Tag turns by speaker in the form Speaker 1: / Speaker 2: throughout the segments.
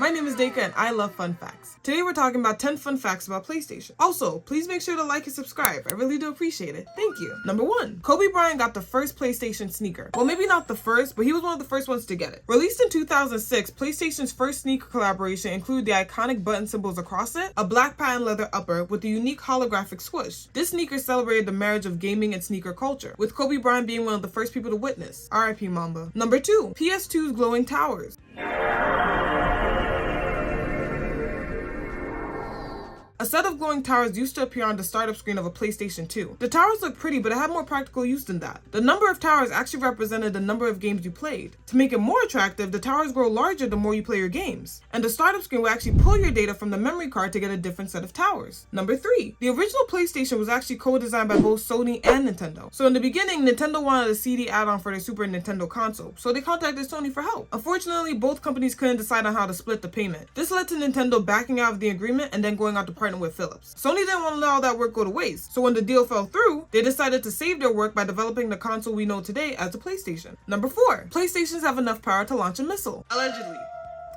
Speaker 1: My name is Deka and I love fun facts. Today we're talking about 10 fun facts about PlayStation. Also, please make sure to like and subscribe. I really do appreciate it. Thank you. Number 1. Kobe Bryant got the first PlayStation sneaker. Well, maybe not the first, but he was one of the first ones to get it. Released in 2006, PlayStation's first sneaker collaboration included the iconic button symbols across it, a black patent leather upper with a unique holographic swoosh. This sneaker celebrated the marriage of gaming and sneaker culture, with Kobe Bryant being one of the first people to witness. R.I.P. Mamba. Number 2. PS2's glowing towers. A set of glowing towers used to appear on the startup screen of a PlayStation 2. The towers looked pretty, but it had more practical use than that. The number of towers actually represented the number of games you played. To make it more attractive, the towers grow larger the more you play your games. And the startup screen will actually pull your data from the memory card to get a different set of towers. Number 3. The original PlayStation was actually co-designed by both Sony and Nintendo. So in the beginning, Nintendo wanted a CD add-on for their Super Nintendo console, so they contacted Sony for help. Unfortunately, both companies couldn't decide on how to split the payment. This led to Nintendo backing out of the agreement and then going out to partner with Philips. Sony didn't want to let all that work go to waste, so when the deal fell through, they decided to save their work by developing the console we know today as the PlayStation. Number 4. PlayStations have enough power to launch a missile. Allegedly.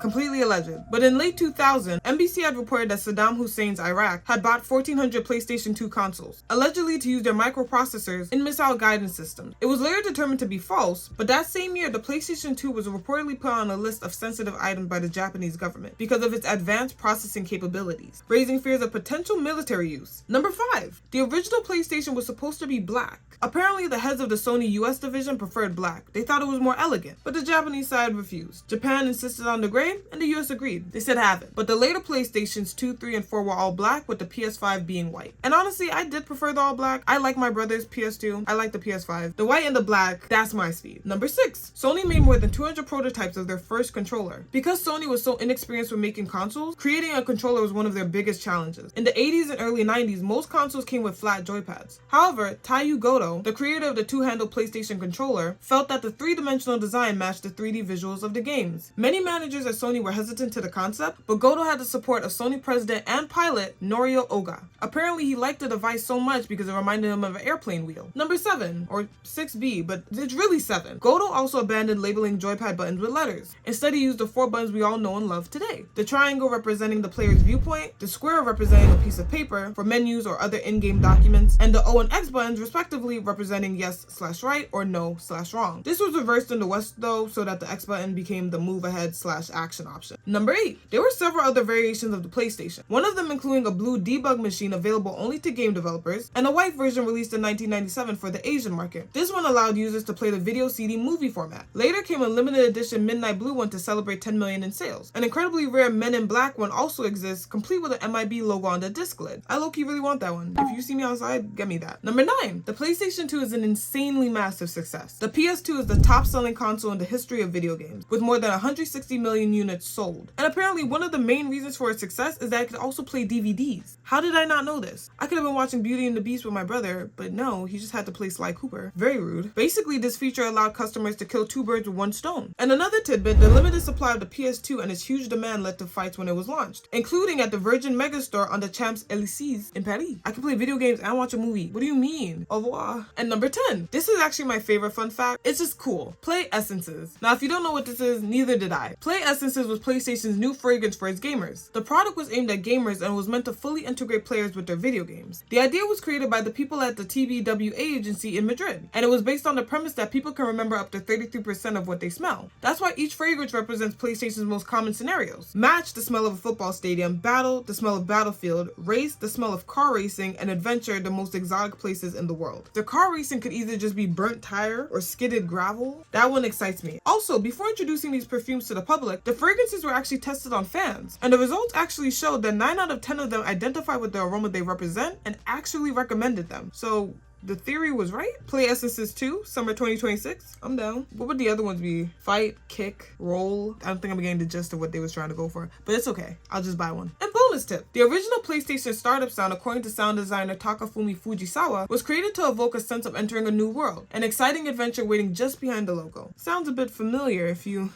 Speaker 1: Completely alleged. But in late 2000, NBC had reported that Saddam Hussein's Iraq had bought 1,400 PlayStation 2 consoles, allegedly to use their microprocessors in missile guidance systems. It was later determined to be false, but that same year, the PlayStation 2 was reportedly put on a list of sensitive items by the Japanese government because of its advanced processing capabilities, raising fears of potential military use. Number 5. The original PlayStation was supposed to be black. Apparently, the heads of the Sony US division preferred black. They thought it was more elegant, but the Japanese side refused. Japan insisted on the gray, and the US agreed. They said have it. But the later PlayStations 2, 3, and 4 were all black, with the PS5 being white. And honestly, I did prefer the all black. I like my brother's PS2. I like the PS5. The white and the black, that's my speed. Number 6. Sony made more than 200 prototypes of their first controller. Because Sony was so inexperienced with making consoles, creating a controller was one of their biggest challenges. In the 80s and early 90s, most consoles came with flat joypads. However, Taiyu Goto, the creator of the two-handle PlayStation controller, felt that the three-dimensional design matched the 3D visuals of the games. Many managers at Sony were hesitant to the concept, but Goto had the support of Sony president and pilot Norio Oga. Apparently, he liked the device so much because it reminded him of an airplane wheel. Number 7, or 6B, but it's really 7. Goto also abandoned labeling joypad buttons with letters. Instead, he used the 4 buttons we all know and love today. The triangle representing the player's viewpoint, the square representing a piece of paper for menus or other in-game documents, and the O and X buttons respectively representing yes/right or no/wrong. This was reversed in the West though, so that the X button became the move ahead/action option. Number 8. There were several other variations of the PlayStation. One of them including a blue debug machine available only to game developers, and a white version released in 1997 for the Asian market. This one allowed users to play the video CD movie format. Later came a limited edition midnight blue one to celebrate 10 million in sales. An incredibly rare Men in Black one also exists, complete with an MIB logo on the disc lid. I low-key really want that one. If you see me outside, get me that. Number 9. The PlayStation 2 is an insanely massive success. The PS2 is the top-selling console in the history of video games, with more than 160 million units sold. And apparently one of the main reasons for its success is that it could also play DVDs. How did I not know this? I could have been watching Beauty and the Beast with my brother, but no, he just had to play Sly Cooper. Very rude. Basically, this feature allowed customers to kill 2 birds with 1 stone. And another tidbit, the limited supply of the PS2 and its huge demand led to fights when it was launched, including at the Virgin Megastore on the Champs-Élysées in Paris. I can play video games and watch a movie. What do you mean? Au revoir. And number 10. This is actually my favorite fun fact. It's just cool. Play Essences. Now, if you don't know what this is, neither did I. Play Essences was PlayStation's new fragrance for its gamers. The product was aimed at gamers and was meant to fully integrate players with their video games. The idea was created by the people at the TBWA agency in Madrid, and it was based on the premise that people can remember up to 33% of what they smell. That's why each fragrance represents PlayStation's most common scenarios. Match, the smell of a football stadium; battle, the smell of battlefield; race, the smell of car racing; and adventure, the most exotic places in the world. The car racing could either just be burnt tire or skidded gravel. That one excites me. Also, before introducing these perfumes to the public, the fragrances were actually tested on fans, and the results actually showed that 9 out of 10 of them identify with the aroma they represent and actually recommended them. So the theory was right. Play Essences 2, summer 2026. I'm down. What would the other ones be? Fight, kick, roll. I don't think I'm getting the gist of what they was trying to go for, but it's okay. I'll just buy one. And bonus tip. The original PlayStation startup sound, according to sound designer Takafumi Fujisawa, was created to evoke a sense of entering a new world, an exciting adventure waiting just behind the logo. Sounds a bit familiar if you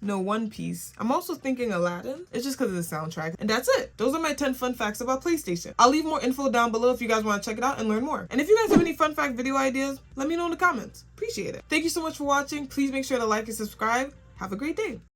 Speaker 1: know One Piece. I'm also thinking Aladdin. It's just because of the soundtrack. And that's it. Those are my 10 fun facts about PlayStation. I'll leave more info down below if you guys want to check it out and learn more. And if you guys have any fun fact video ideas, let me know in the comments. Appreciate it. Thank you so much for watching. Please make sure to like and subscribe. Have a great day.